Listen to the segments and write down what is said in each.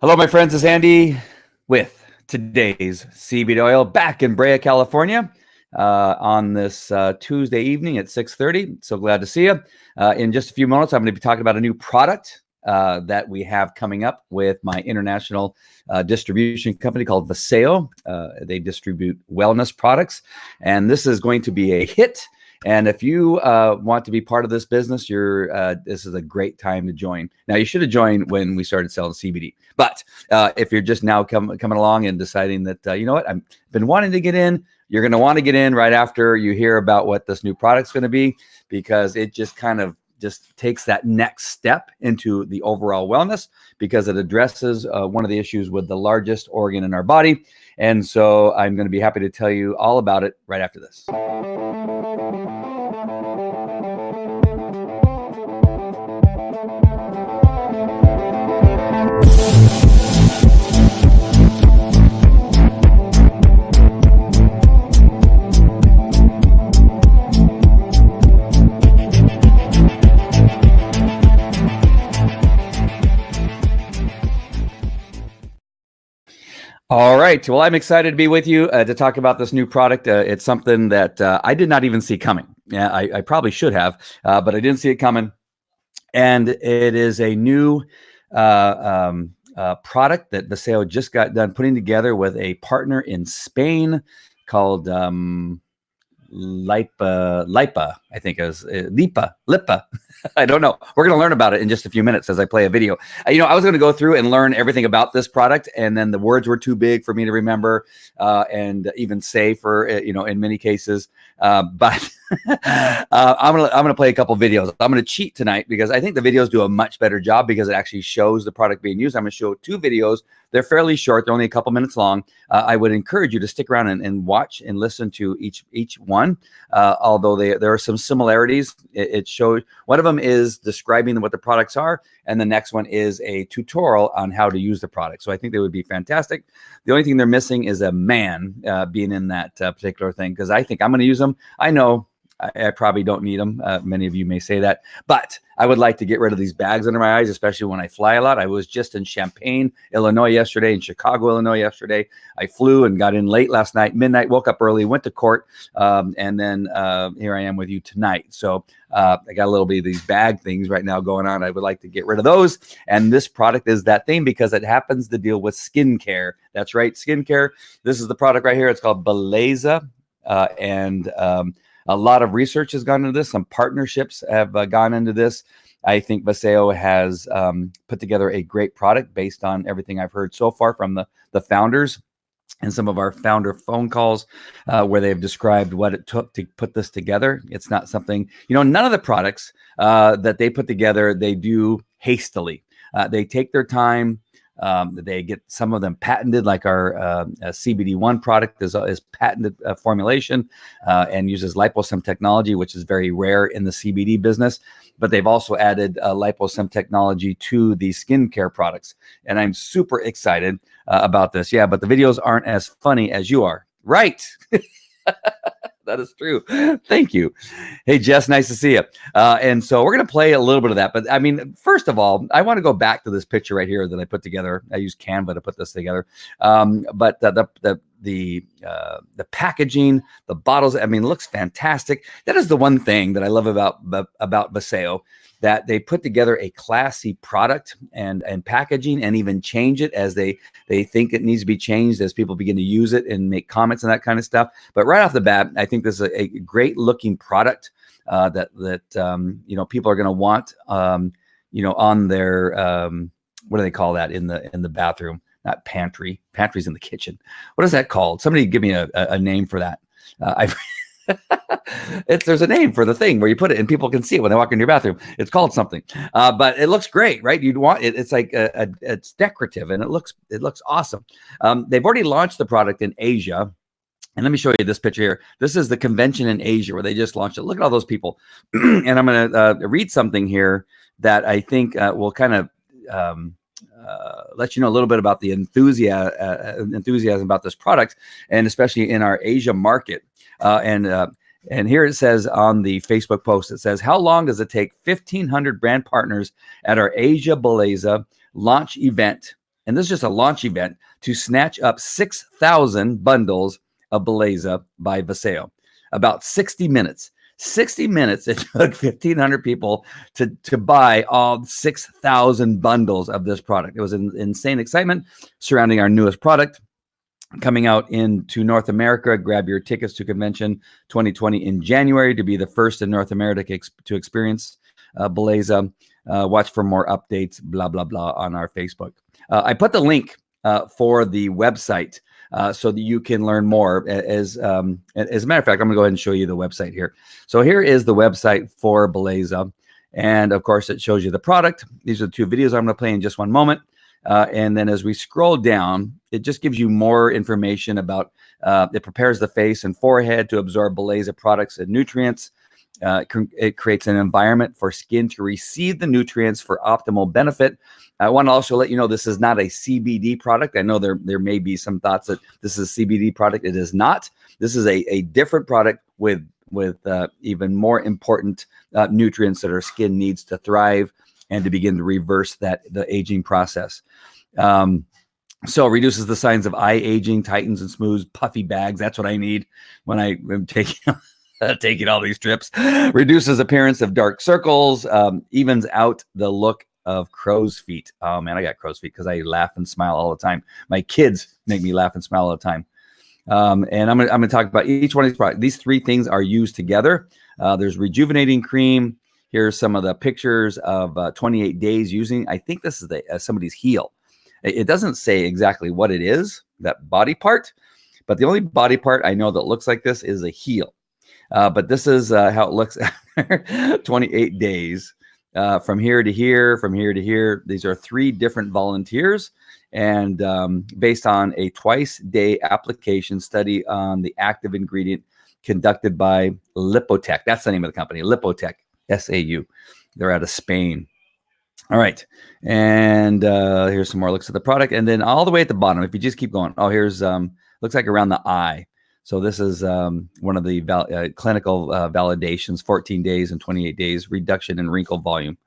Hello, my friends. It's Andy with today's CBD oil back in Brea, California on this Tuesday evening at 6:30. So glad to see you. In just a few moments, I'm going to be talking about a new product that we have coming up with my international distribution company called Vasayo. They distribute wellness products, and this is going to be a hit. And if you want to be part of this business, this is a great time to join. Now, you should have joined when we started selling CBD. But if you're just now coming along and deciding that, you know what, I've been wanting to get in, you're going to want to get in right after you hear about what this new product's going to be, because it just kind of just takes that next step into the overall wellness, because it addresses one of the issues with the largest organ in our body. And so I'm going to be happy to tell you all about it right after this. All right. Well, I'm excited to be with you to talk about this new product. It's something that I did not even see coming. Yeah, I probably should have, but I didn't see it coming. And it is a new product that Vasayo just got done putting together with a partner in Spain called Lipa, I think is Lipa. I don't know. We're going to learn about it in just a few minutes as I play a video. I was going to go through and learn everything about this product, and then the words were too big for me to remember and even say for, in many cases. But I'm gonna play a couple videos. I'm gonna cheat tonight because I think the videos do a much better job because it actually shows the product being used. I'm gonna show two videos. They're fairly short. They're only a couple minutes long. I would encourage you to stick around and watch and listen to each one. Although there are some similarities. It shows one of them is describing what the products are, and the next one is a tutorial on how to use the product. So I think they would be fantastic. The only thing they're missing is a man being in that particular thing, because I think I'm going to use them. I know I probably don't need them. Many of you may say that, but I would like to get rid of these bags under my eyes, especially when I fly a lot. I was just in Champaign, Illinois yesterday, in Chicago, Illinois yesterday. I flew and got in late last night, midnight, woke up early, went to court, and then here I am with you tonight. So I got a little bit of these bag things right now going on. I would like to get rid of those. And this product is that thing because it happens to deal with skincare. That's right, skincare. This is the product right here. It's called Beleza. A lot of research has gone into this. Some partnerships have gone into this. I think Vasayo has put together a great product based on everything I've heard so far from the founders and some of our founder phone calls where they've described what it took to put this together. It's not something, none of the products that they put together, they do hastily. They take their time. They get some of them patented, like our CBD1 product is patented formulation and uses liposome technology, which is very rare in the CBD business. But they've also added liposome technology to the skincare products. And I'm super excited about this. Yeah, but the videos aren't as funny as you are. Right. That is true. Thank you. Hey, Jess, nice to see you. And so we're going to play a little bit of that. But I mean, first of all, I want to go back to this picture right here that I put together. I used Canva to put this together. But the packaging, the bottles, I mean, looks fantastic. That is the one thing that I love about Vasayo, that they put together a classy product and packaging, and even change it as they think it needs to be changed as people begin to use it and make comments and that kind of stuff. But right off the bat, I think this is a great looking product that people are going to want, on their what do they call that in the bathroom? Not pantry. Pantry's in the kitchen. What is that called? Somebody give me a name for that. There's a name for the thing where you put it and people can see it when they walk into your bathroom. It's called something, but it looks great, right? You'd want it. It's like it's decorative and it looks awesome. They've already launched the product in Asia. And let me show you this picture here. This is the convention in Asia where they just launched it. Look at all those people. And I'm going to read something here that I think will kind of let you know a little bit about the enthusiasm about this product, and especially in our Asia market. And here it says on the Facebook post, it says, how long does it take 1,500 brand partners at our Asia Beleza launch event and this is just a launch event, to snatch up 6,000 bundles of Beleza by Vasayo. About 60 minutes. 60 minutes, it took 1,500 people to buy all 6,000 bundles of this product. It was an insane excitement surrounding our newest product coming out into North America. Grab your tickets to Convention 2020 in January to be the first in North America to experience Beleza. Watch for more updates, blah, blah, blah, on our Facebook. I put the link for the website so that you can learn more. As a matter of fact, I'm going to go ahead and show you the website here. So here is the website for Beleza. And of course, it shows you the product. These are the two videos I'm going to play in just one moment. And then as we scroll down, it just gives you more information about it prepares the face and forehead to absorb Beleza products and nutrients. It creates an environment for skin to receive the nutrients for optimal benefit. I want to also let you know this is not a CBD product. I know there may be some thoughts that this is a CBD product. It is not. This is a different product with even more important nutrients that our skin needs to thrive and to begin to reverse the aging process. So it reduces the signs of eye aging, tightens and smooths puffy bags. That's what I need when I am taking all these trips. Reduces appearance of dark circles, evens out the look of crow's feet. Oh man, I got crow's feet because I laugh and smile all the time. My kids make me laugh and smile all the time. And I'm gonna talk about each one of these products. These three things are used together. There's rejuvenating cream. Here's some of the pictures of 28 days using. I think this is somebody's heel. It doesn't say exactly what it is, that body part, but the only body part I know that looks like this is a heel. But this is how it looks after 28 days. From here to here, from here to here. These are 3 different volunteers, and based on a twice-day application study on the active ingredient conducted by Lipotech. That's the name of the company, Lipotech, S-A-U. They're out of Spain. All right, and here's some more looks at the product, and then all the way at the bottom, if you just keep going, oh, here's looks like around the eye. So this is one of the clinical validations, 14 days and 28 days, reduction in wrinkle volume.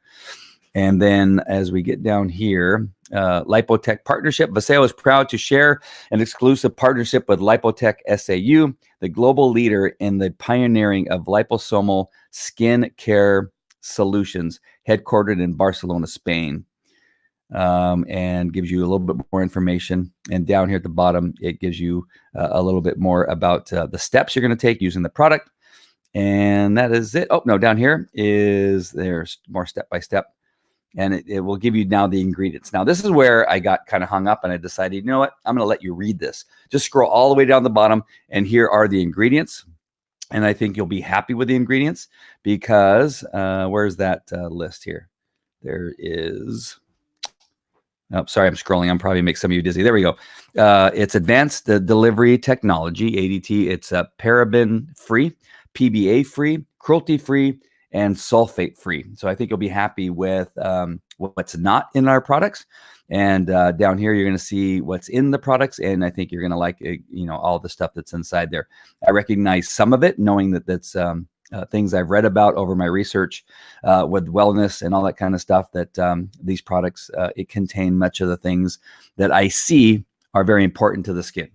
And then as we get down here, Lipotech partnership. Vasayo is proud to share an exclusive partnership with Lipotech SAU, the global leader in the pioneering of liposomal skin care solutions, headquartered in Barcelona, Spain. And gives you a little bit more information. And down here at the bottom, it gives you a little bit more about the steps you're going to take using the product. And that is it. Oh, no, down here there's more step-by-step. And it will give you now the ingredients. Now, this is where I got kind of hung up and I decided, you know what? I'm going to let you read this. Just scroll all the way down the bottom, and here are the ingredients. And I think you'll be happy with the ingredients because where's that list here? There is... Oh, sorry, I'm scrolling. I'm probably make some of you dizzy. There we go. It's advanced delivery technology, ADT. It's paraben-free, PBA-free, cruelty-free, and sulfate-free. So I think you'll be happy with what's not in our products. And down here, you're going to see what's in the products. And I think you're going to like, all the stuff that's inside there. I recognize some of it, knowing that that's things I've read about over my research with wellness and all that kind of stuff, that these products, it contain much of the things that I see are very important to the skin.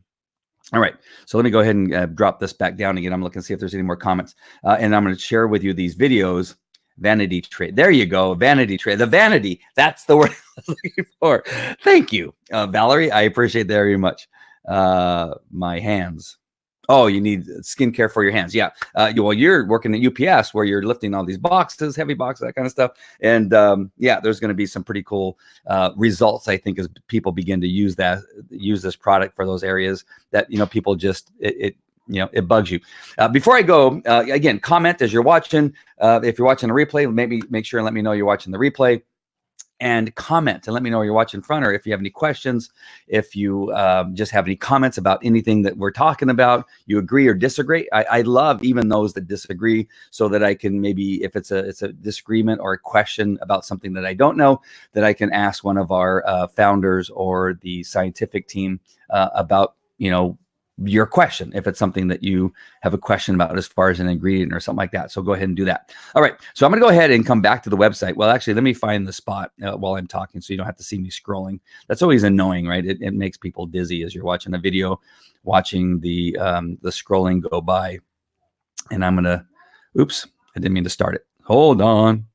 All right, so let me go ahead and drop this back down again. I'm looking to see if there's any more comments. And I'm going to share with you these videos. Vanity tray. There you go. Vanity tray. The vanity. That's the word I was looking for. Thank you, Valerie. I appreciate that very much. My hands. Oh, you need skincare for your hands. Yeah. Well, you're working at UPS where you're lifting all these boxes, heavy boxes, that kind of stuff. And yeah, there's going to be some pretty cool results, I think, as people begin to use this product for those areas that, people just, it bugs you. Before I go, again, comment as you're watching. If you're watching the replay, maybe make sure and let me know you're watching the replay. And comment and let me know you're watching front, or if you have any questions, if you just have any comments about anything that we're talking about, you agree or disagree. I love even those that disagree, so that I can maybe, if it's a disagreement or a question about something that I don't know, that I can ask one of our founders or the scientific team about, your question if it's something that you have a question about as far as an ingredient or something like that. So go ahead and do that. All right. So I'm going to go ahead and come back to the website. Well, actually, let me find the spot while I'm talking so you don't have to see me scrolling. That's always annoying, right? It makes people dizzy as you're watching a video, watching the scrolling go by. And I'm going to, oops, I didn't mean to start it. Hold on.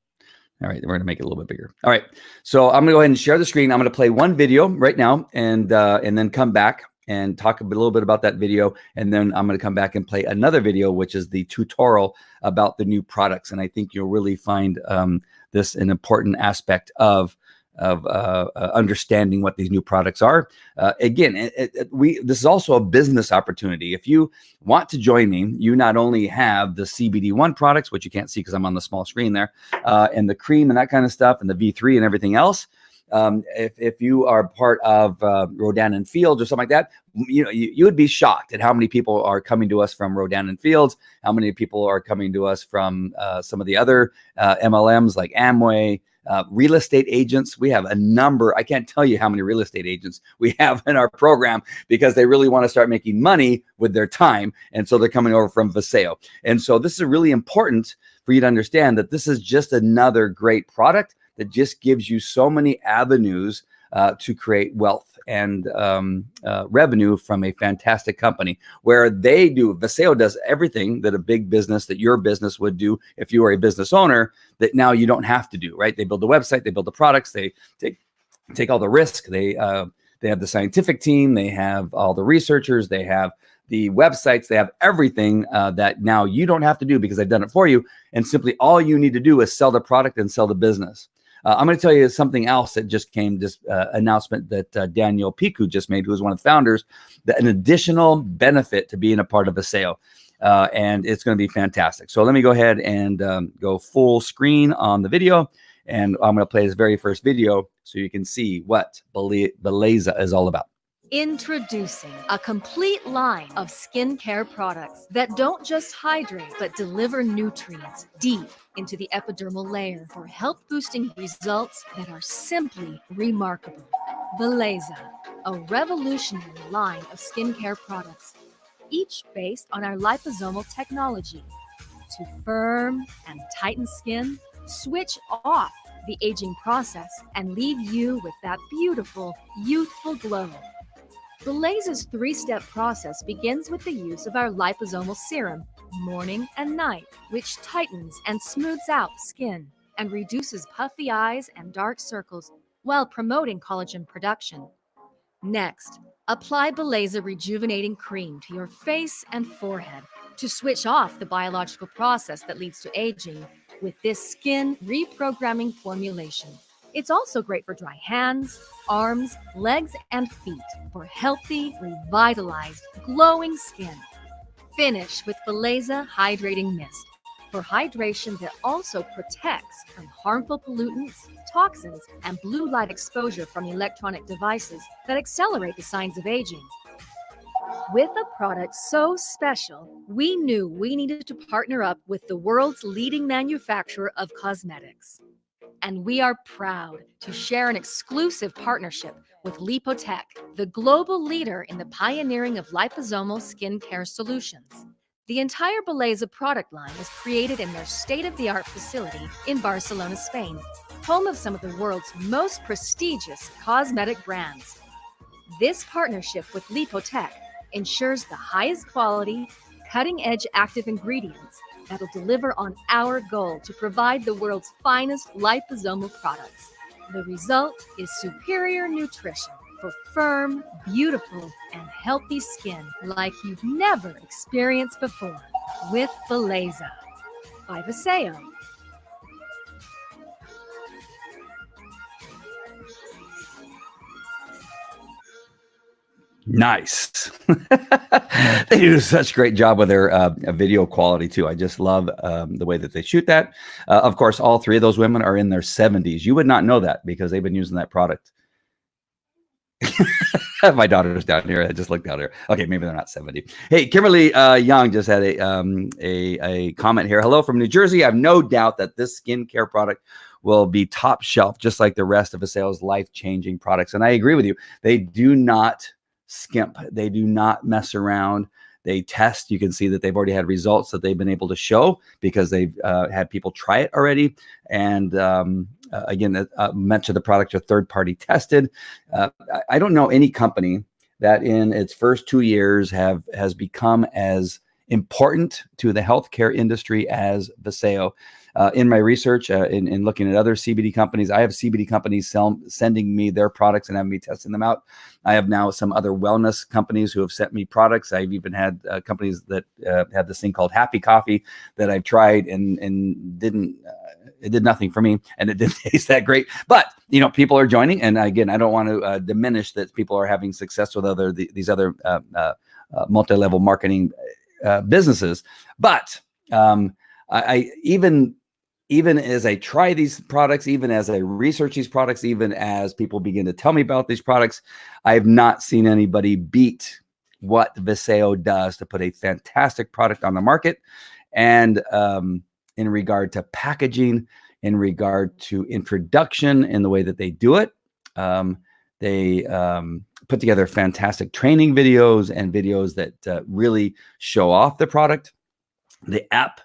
All right, we're going to make it a little bit bigger. All right, so I'm going to go ahead and share the screen. I'm going to play one video right now and then come back and talk a little bit about that video. And then I'm going to come back and play another video, which is the tutorial about the new products. And I think you'll really find this an important aspect of understanding what these new products are. Again, this is also a business opportunity. If you want to join me, you not only have the CBD1 products, which you can't see because I'm on the small screen there, and the cream and that kind of stuff, and the V3 and everything else. If you are part of Rodan and Fields or something like that, you would be shocked at how many people are coming to us from Rodan and Fields, how many people are coming to us from some of the other MLMs like Amway. Real estate agents, we have a number. I can't tell you how many real estate agents we have in our program because they really want to start making money with their time. And so they're coming over from Vasayo. And so this is really important for you to understand that this is just another great product that just gives you so many avenues to create wealth and revenue from a fantastic company where they do. Vasayo does everything that a big business, that your business would do if you are a business owner, that now you don't have to do, right? They build the website, they build the products, they take all the risk. They have the scientific team, they have all the researchers, they have the websites, they have everything that now you don't have to do because they've done it for you. And simply all you need to do is sell the product and sell the business. I'm going to tell you something else that just came, this announcement that Daniel Picou just made, who is one of the founders, that an additional benefit to being a part of Vasayo. And it's going to be fantastic. So let me go ahead and go full screen on the video. And I'm going to play his very first video so you can see what Beleza is all about. Introducing a complete line of skincare products that don't just hydrate, but deliver nutrients deep into the epidermal layer for health-boosting results that are simply remarkable. Beleza, a revolutionary line of skincare products, each based on our liposomal technology to firm and tighten skin, switch off the aging process, and leave you with that beautiful, youthful glow. Beleza's three-step process begins with the use of our liposomal serum, morning and night, which tightens and smooths out skin and reduces puffy eyes and dark circles while promoting collagen production. Next, apply Beleza Rejuvenating Cream to your face and forehead to switch off the biological process that leads to aging with this skin reprogramming formulation. It's also great for dry hands, arms, legs, and feet for healthy, revitalized, glowing skin. Finish with Beleza Hydrating Mist for hydration that also protects from harmful pollutants, toxins, and blue light exposure from electronic devices that accelerate the signs of aging. With a product so special, we knew we needed to partner up with the world's leading manufacturer of cosmetics. And we are proud to share an exclusive partnership with Lipotech, the global leader in the pioneering of liposomal skincare solutions. The entire Beleza product line was created in their state-of-the-art facility in Barcelona, Spain, home of some of the world's most prestigious cosmetic brands. This partnership with Lipotech ensures the highest quality, cutting-edge active ingredients that'll deliver on our goal to provide the world's finest liposomal products. The result is superior nutrition for firm, beautiful, and healthy skin like you've never experienced before with Beleza by Vasayo. Nice. They do such a great job with their video quality too. I just love the way that they shoot that. Of course, all three of those women are in their 70s. You would not know that because they've been using that product. My daughter's down here. I just looked out here. Okay, maybe they're not 70. Hey, Kimberly Young just had a comment here. Hello from New Jersey. I have no doubt that this skincare product will be top shelf, just like the rest of Vasayo's life-changing products. And I agree with you. They do not skimp. They do not mess around. They test. You can see that they've already had results that they've been able to show because they've had people try it already. And again, much of the products are third-party tested. I don't know any company that in its first 2 years has become as important to the healthcare industry as Vasayo. In my research, in looking at other CBD companies, I have CBD companies sending me their products and having me testing them out. I have now some other wellness companies who have sent me products. I've even had companies that have this thing called Happy Coffee that I've tried and didn't. It did nothing for me, and it didn't taste that great. But people are joining, and again, I don't want to diminish that people are having success with these other multi-level marketing businesses. But I even as I try these products, even as I research these products, even as people begin to tell me about these products, I have not seen anybody beat what Vasayo does to put a fantastic product on the market. And in regard to packaging, in regard to introduction, in the way that they do it, they put together fantastic training videos and videos that really show off the product. The app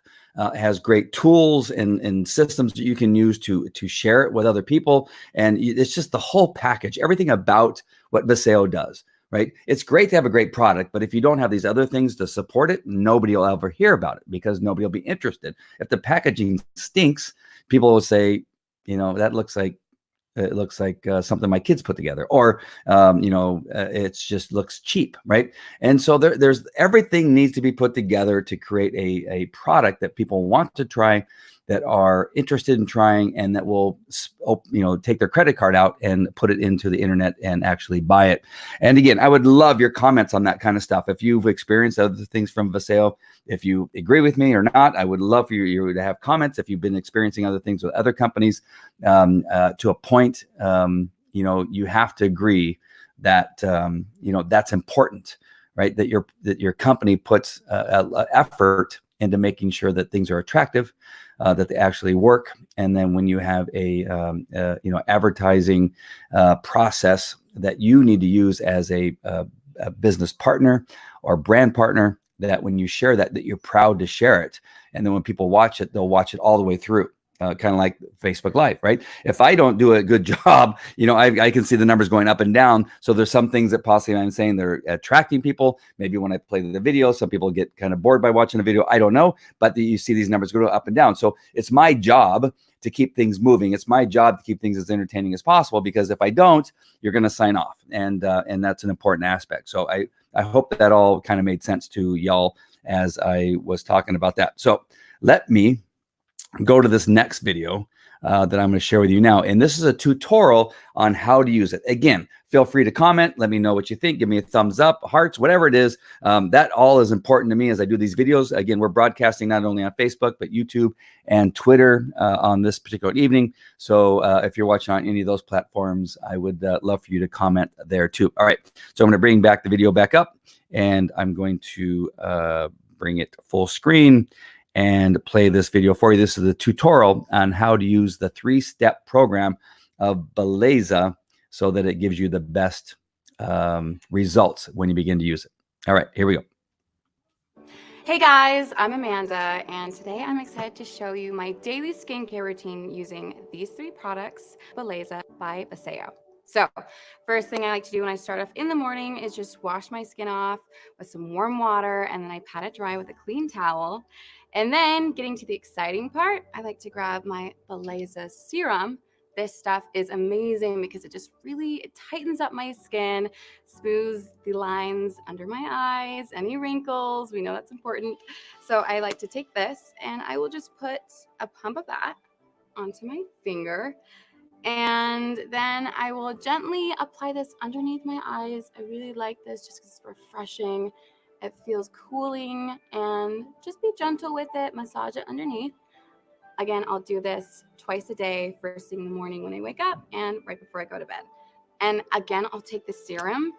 has great tools and systems that you can use to share it with other people. And it's just the whole package, everything about what Vasayo does, right? It's great to have a great product, but if you don't have these other things to support it, nobody will ever hear about it because nobody will be interested. If the packaging stinks, people will say, that looks like something my kids put together, or it just looks cheap, right? And so there's everything needs to be put together to create a product that people want to try, that are interested in trying, and that will take their credit card out and put it into the internet and actually buy it. And again, I would love your comments on that kind of stuff. If you've experienced other things from Vasayo, if you agree with me or not, I would love for you to have comments. If you've been experiencing other things with other companies, to a point, you have to agree that that's important, right? That your company puts effort into making sure that things are attractive, that they actually work. And then when you have a advertising process that you need to use as a business partner or brand partner, that when you share that you're proud to share it. And then when people watch it, they'll watch it all the way through. Kind of like Facebook Live, right? If I don't do a good job, I can see the numbers going up and down. So there's some things that possibly I'm saying they're attracting people. Maybe when I play the video, some people get kind of bored by watching the video. I don't know, but you see these numbers go up and down. So it's my job to keep things moving. It's my job to keep things as entertaining as possible, because if I don't, you're going to sign off, and that's an important aspect. So I hope that all kind of made sense to y'all as I was talking about that. So let me go to this next video that I'm going to share with you now. And this is a tutorial on how to use it. Again, feel free to comment. Let me know what you think. Give me a thumbs up, hearts, whatever it is. That all is important to me as I do these videos. Again, we're broadcasting not only on Facebook, but YouTube and Twitter on this particular evening. So if you're watching on any of those platforms, I would love for you to comment there too. All right. So I'm going to bring back the video back up, and I'm going to bring it full screen and play this video for you. This is a tutorial on how to use the 3-step program of Beleza so that it gives you the best results when you begin to use it. All right, here we go. Hey guys, I'm Amanda, and today I'm excited to show you my daily skincare routine using these 3 products, Beleza by Vasayo. So first thing I like to do when I start off in the morning is just wash my skin off with some warm water, and then I pat it dry with a clean towel. And then getting to the exciting part, I like to grab my Beleza serum. This stuff is amazing because it tightens up my skin, smooths the lines under my eyes, any wrinkles. We know that's important. So I like to take this, and I will just put a pump of that onto my finger. And then I will gently apply this underneath my eyes. I really like this just because it's refreshing. It feels cooling, and just be gentle with it. Massage it underneath. Again, I'll do this twice a day, first thing in the morning when I wake up and right before I go to bed. And again, I'll take the serum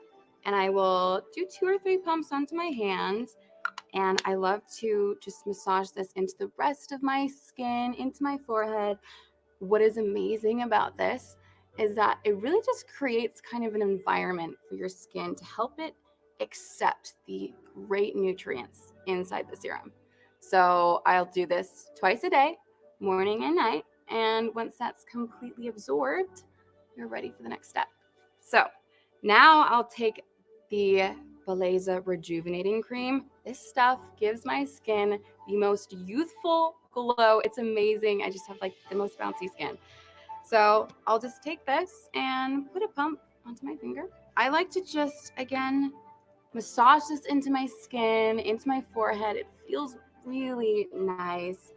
and I will do 2 or 3 pumps onto my hand. And I love to just massage this into the rest of my skin, into my forehead. What is amazing about this is that it really just creates kind of an environment for your skin to help it accept the great nutrients inside the serum. So I'll do this twice a day, morning and night. And once that's completely absorbed, you're ready for the next step. So now I'll take the Beleza Rejuvenating Cream. This stuff gives my skin the most youthful glow. It's amazing. I just have like the most bouncy skin. So I'll just take this and put a pump onto my finger. I like to just, again, massage this into my skin, into my forehead. It feels really nice.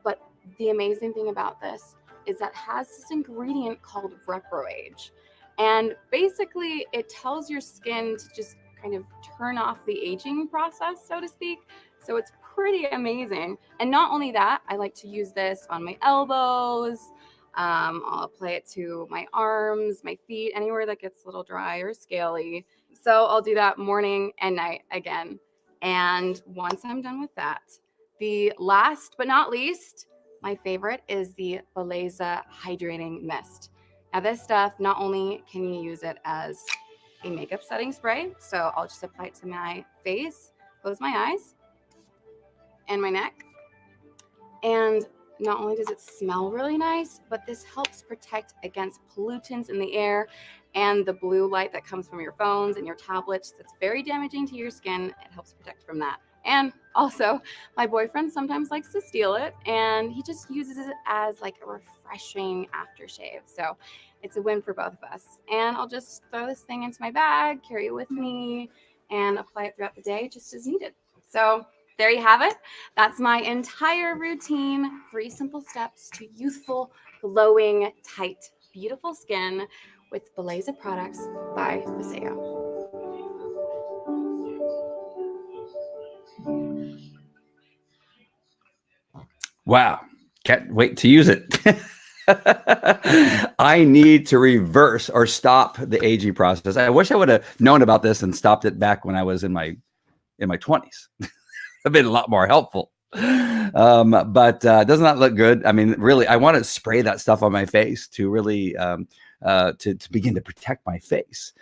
But the amazing thing about this is that it has this ingredient called reproage. And basically it tells your skin to just kind of turn off the aging process, so to speak. So it's pretty amazing. And not only that, I like to use this on my elbows. I'll apply it to my arms, my feet, anywhere that gets a little dry or scaly. So I'll do that morning and night again. And once I'm done with that, the last but not least, my favorite is the Beleza Hydrating Mist. Now this stuff, not only can you use it as a makeup setting spray, so I'll just apply it to my face, close my eyes and my neck. And not only does it smell really nice, but this helps protect against pollutants in the air and the blue light that comes from your phones and your tablets. That's very damaging to your skin. It helps protect from that. And also, my boyfriend sometimes likes to steal it, and he just uses it as like a refreshing aftershave. So it's a win for both of us. And I'll just throw this thing into my bag, carry it with me, and apply it throughout the day just as needed. So there you have it. That's my entire routine. 3 simple steps to youthful, glowing, tight, beautiful skin with Beleza products by Vasayo. Wow. Can't wait to use it. I need to reverse or stop the aging process. I wish I would have known about this and stopped it back when I was in my 20s. Have been a lot more helpful. But does not look good. I mean, really, I want to spray that stuff on my face to really to begin to protect my face.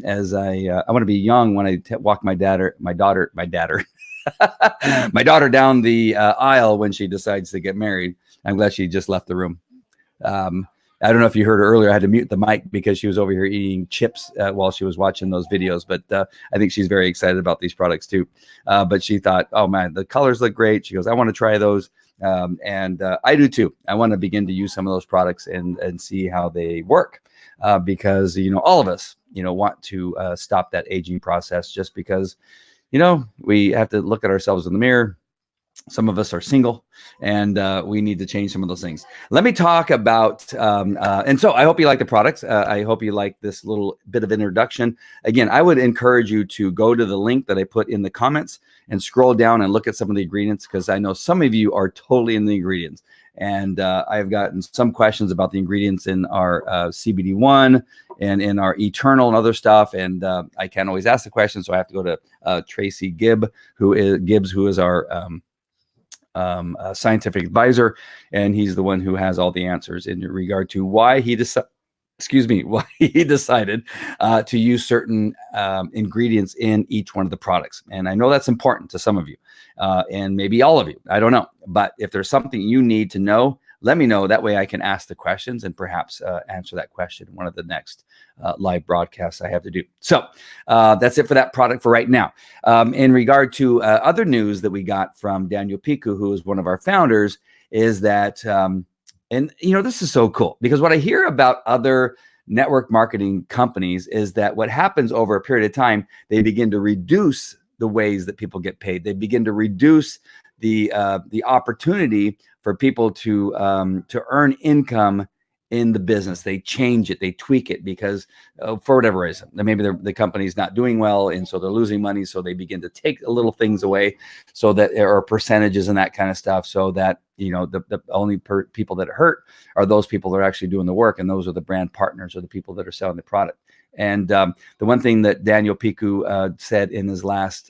As I want to be young when I walk my daughter my daughter down the aisle when she decides to get married. I'm glad she just left the room. I don't know if you heard her earlier. I had to mute the mic because she was over here eating chips while she was watching those videos. But I think she's very excited about these products too. But she thought, oh man, the colors look great. She goes, I want to try those. And I do too. I want to begin to use some of those products and see how they work. Because, all of us, want to stop that aging process just because, we have to look at ourselves in the mirror. Some of us are single, and we need to change some of those things. Let me talk about, and so I hope you like the products. I hope you like this little bit of introduction. Again, I would encourage you to go to the link that I put in the comments and scroll down and look at some of the ingredients, because I know some of you are totally in the ingredients. And I've gotten some questions about the ingredients in our CBD1 and in our Eternal and other stuff. And I can't always ask the question, so I have to go to Tracy Gibbs, who is our scientific advisor, and he's the one who has all the answers in regard to why he decided to use certain ingredients in each one of the products. And I know that's important to some of you, and maybe all of you. I don't know. But if there's something you need to know, let me know. That way I can ask the questions and perhaps answer that question in one of the next live broadcasts I have to do. So that's it for that product for right now. In regard to other news that we got from Daniel Picou, who is one of our founders, is that, and this is so cool, because what I hear about other network marketing companies is that what happens over a period of time, they begin to reduce the ways that people get paid. They begin to reduce the opportunity for people to earn income in the business. They change it, they tweak it, because for whatever reason, maybe the company's not doing well, and so they're losing money. So they begin to take little things away, so that there are percentages and that kind of stuff, so that the only people that hurt are those people that are actually doing the work, and those are the brand partners or the people that are selling the product. And the one thing that Daniel Picou said in his last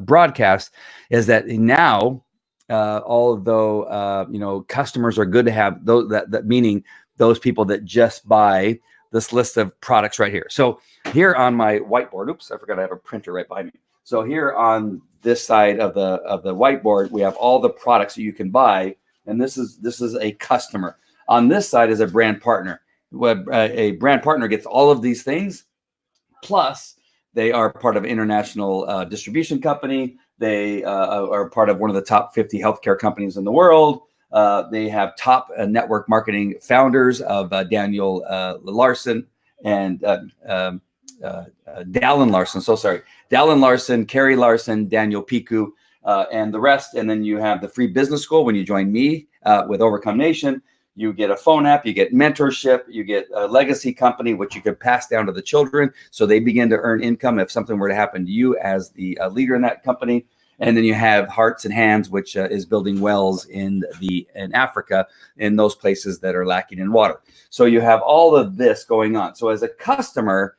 broadcast is that now, although customers are good to have, those that meaning those people that just buy this list of products right here. So here on my whiteboard, oops, I forgot I have a printer right behind me. So here on this side of the whiteboard, we have all the products that you can buy, and this is a customer. On this side is a brand partner. A brand partner gets all of these things, plus they are part of an international distribution company. They are part of one of the top 50 healthcare companies in the world. They have top network marketing founders of Daniel Larson and Dallin Larson. So sorry, Dallin Larson, Carrie Larson, Daniel Picou, and the rest. And then you have the free business school. When you join me with Overcome Nation, you get a phone app, you get mentorship, you get a legacy company, which you could pass down to the children so they begin to earn income if something were to happen to you as the leader in that company. And then you have Hearts and Hands, which is building wells in Africa, in those places that are lacking in water. So you have all of this going on. So as a customer,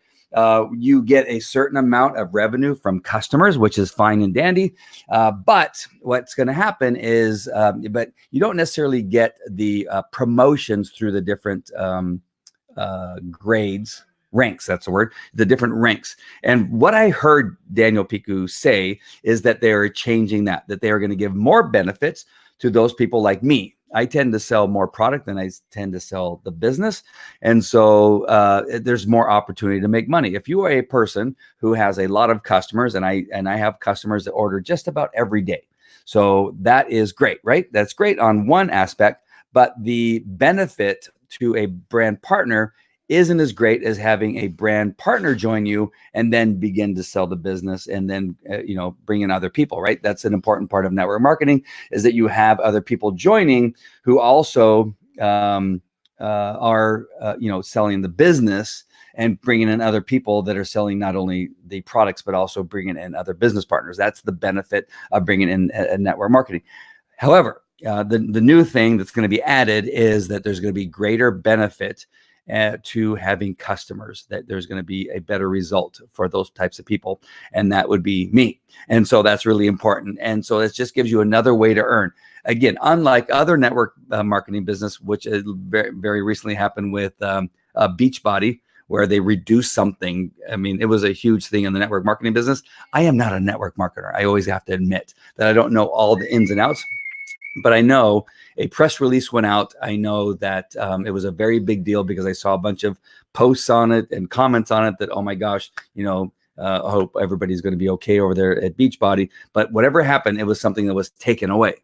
you get a certain amount of revenue from customers, which is fine and dandy. But what's going to happen is, but you don't necessarily get the promotions through the different grades. Ranks, that's the word, the different ranks. And what I heard Daniel Picou say is that they are changing that they are going to give more benefits to those people like me. I tend to sell more product than I tend to sell the business. And so there's more opportunity to make money. If you are a person who has a lot of customers, and I have customers that order just about every day. So that is great, right? That's great on one aspect, but the benefit to a brand partner isn't as great as having a brand partner join you and then begin to sell the business and then, bring in other people, right? That's an important part of network marketing, is that you have other people joining who also are selling the business and bringing in other people that are selling not only the products, but also bringing in other business partners. That's the benefit of bringing in network marketing. However, the new thing that's going to be added is that there's going to be greater benefit to having customers, that there's going to be a better result for those types of people. And that would be me. And so that's really important. And so it just gives you another way to earn. Again, unlike other network marketing business, which very, very recently happened with Beachbody, where they reduced something. I mean, it was a huge thing in the network marketing business. I am not a network marketer. I always have to admit that I don't know all the ins and outs. But I know a press release went out. I know that it was a very big deal because I saw a bunch of posts on it and comments on it that, oh my gosh, I hope everybody's going to be okay over there at Beachbody. But whatever happened, it was something that was taken away.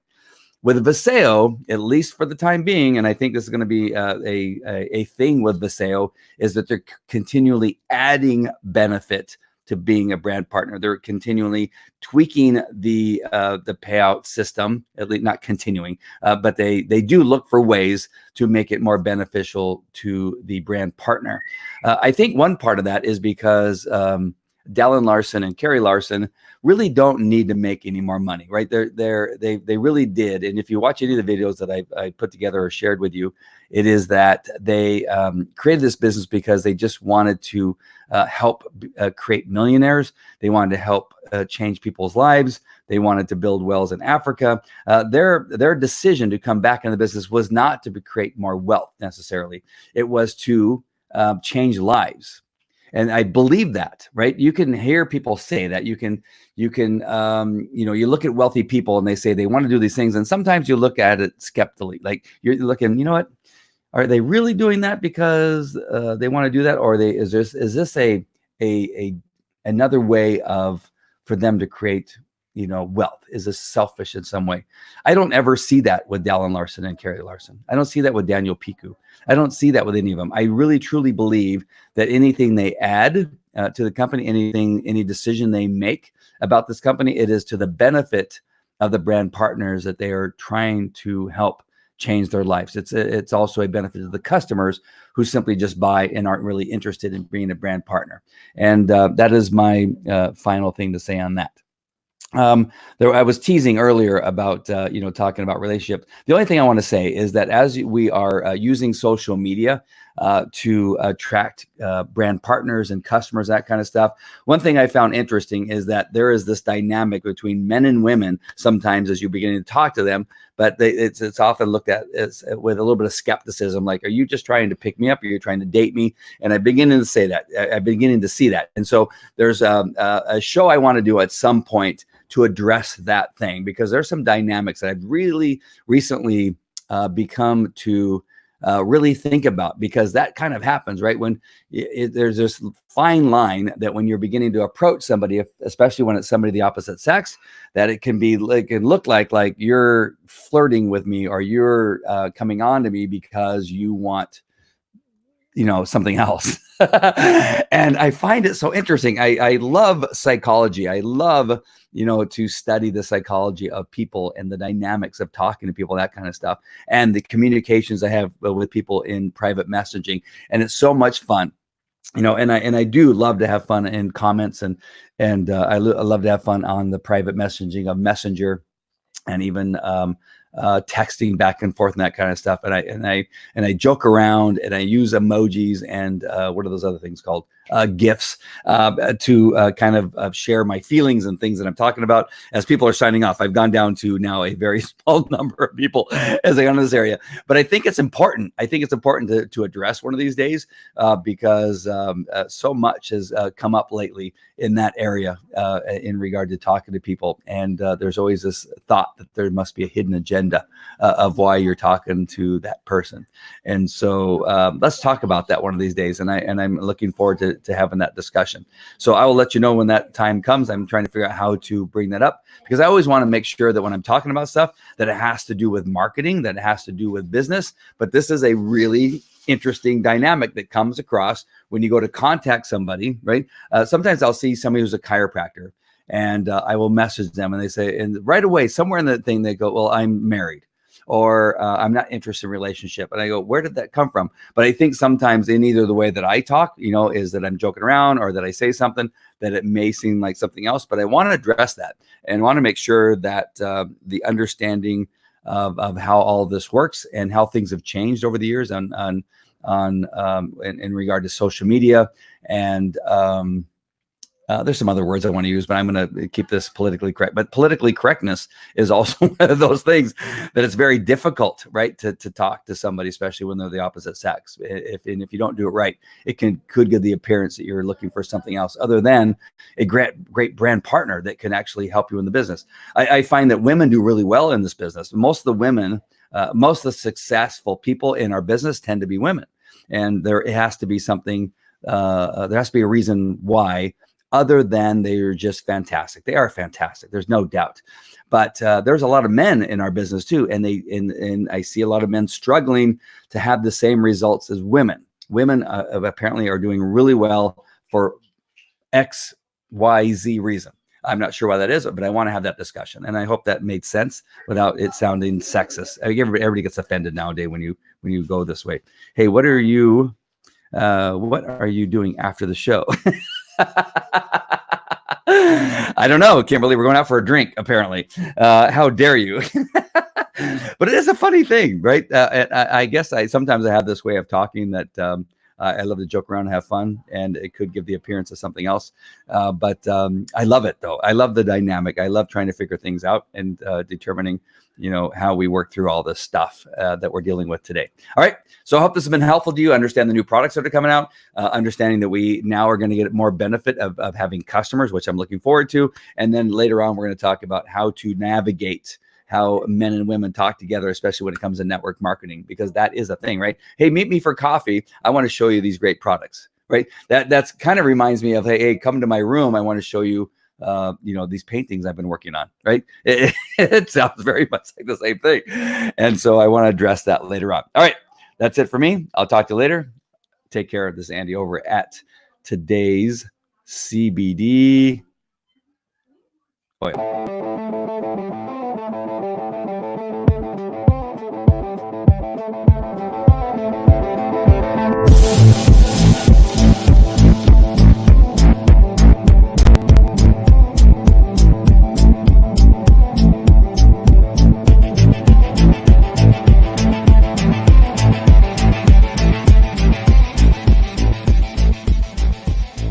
With Vasayo, at least for the time being, and I think this is going to be a thing with Vasayo, is that they're continually adding benefit to being a brand partner. They're continually tweaking the payout system, at least not continuing, but they do look for ways to make it more beneficial to the brand partner. I think one part of that is because Dallin Larson and Carrie Larson really don't need to make any more money, right? They really did. And if you watch any of the videos that I put together or shared with you, it is that they created this business because they just wanted to help create millionaires. They wanted to help change people's lives. They wanted to build wells in Africa. Their decision to come back in the business was not to create more wealth necessarily. It was to change lives. And I believe that, right? You can hear people say that. You look at wealthy people and they say they want to do these things. And sometimes you look at it skeptically. Like you're looking, you know what? Are they really doing that because they want to do that? Or is this another way for them to create, wealth? Is this selfish in some way? I don't ever see that with Dallin Larson and Carrie Larson. I don't see that with Daniel Picou. I don't see that with any of them. I really truly believe that anything they add to the company, any decision they make about this company, it is to the benefit of the brand partners that they are trying to help change their lives. It's also a benefit to the customers who simply just buy and aren't really interested in being a brand partner. And that is my final thing to say on that. I was teasing earlier about, talking about relationship. The only thing I want to say is that as we are using social media, to attract brand partners and customers, that kind of stuff. One thing I found interesting is that there is this dynamic between men and women sometimes as you begin to talk to them, but it's often looked at as with a little bit of skepticism, like, are you just trying to pick me up? Or are you trying to date me? And I'm beginning to say that. I'm beginning to see that. And so there's a show I want to do at some point to address that thing, because there's some dynamics that I've really recently become to really think about, because that kind of happens, right? When there's this fine line that when you're beginning to approach somebody, especially when it's somebody of the opposite sex, that it can be like, it look like you're flirting with me, or you're coming on to me because you want, something else. And I find it so interesting. I love psychology. I love, to study the psychology of people and the dynamics of talking to people, that kind of stuff, and the communications I have with people in private messaging. And it's so much fun, and I do love to have fun in comments, and I love to have fun on the private messaging of Messenger, and even texting back and forth and that kind of stuff. And I joke around, and I use emojis and what are those other things called? GIFs to kind of share my feelings and things that I'm talking about. As people are signing off, I've gone down to now a very small number of people as I go into this area. But I think it's important. I think it's important to address one of these days because so much has come up lately in that area in regard to talking to people. And there's always this thought that there must be a hidden agenda of why you're talking to that person. And so let's talk about that one of these days. And I'm looking forward to having that discussion. So I will let you know when that time comes. I'm trying to figure out how to bring that up, because I always want to make sure that when I'm talking about stuff that it has to do with marketing, that it has to do with business. But this is a really interesting dynamic that comes across when you go to contact somebody, right? Sometimes I'll see somebody who's a chiropractor, and I will message them, and they say, and right away, somewhere in the thing, they go, well, I'm married, or I'm not interested in relationship. And I go, where did that come from? But I think sometimes in either the way that I talk, is that I'm joking around, or that I say something that it may seem like something else. But I want to address that and want to make sure that the understanding of how all this works and how things have changed over the years in regard to social media. And there's some other words I want to use, but I'm going to keep this politically correct. But politically correctness is also one of those things that it's very difficult, right, to talk to somebody, especially when they're the opposite sex. If you don't do it right, it could give the appearance that you're looking for something else other than a great brand partner that can actually help you in the business. I find that women do really well in this business. Most of the women, most of the successful people in our business tend to be women, and there has to be something. There has to be a reason why, other than they're just fantastic. They are fantastic. There's no doubt. But there's a lot of men in our business too. And I see a lot of men struggling to have the same results as women. Women apparently are doing really well for X, Y, Z reason. I'm not sure why that is, but I want to have that discussion. And I hope that made sense without it sounding sexist. Everybody gets offended nowadays when you go this way. Hey, what are you doing after the show? I don't know, Kimberly. We're going out for a drink, apparently. How dare you? But it is a funny thing, right? I guess sometimes I have this way of talking that I love to joke around and have fun, and it could give the appearance of something else. But I love it, though. I love the dynamic. I love trying to figure things out and determining, how we work through all this stuff that we're dealing with today. All right. So I hope this has been helpful to you. Understand the new products that are coming out, understanding that we now are going to get more benefit of having customers, which I'm looking forward to. And then later on, we're going to talk about how to navigate how men and women talk together, especially when it comes to network marketing, because that is a thing, right? Hey, meet me for coffee. I want to show you these great products, right? That's kind of reminds me of, hey, come to my room. I want to show you, these paintings I've been working on, right? It sounds very much like the same thing. And so I want to address that later on. All right. That's it for me. I'll talk to you later. Take care. This is Andy over at Today's CBD Oil.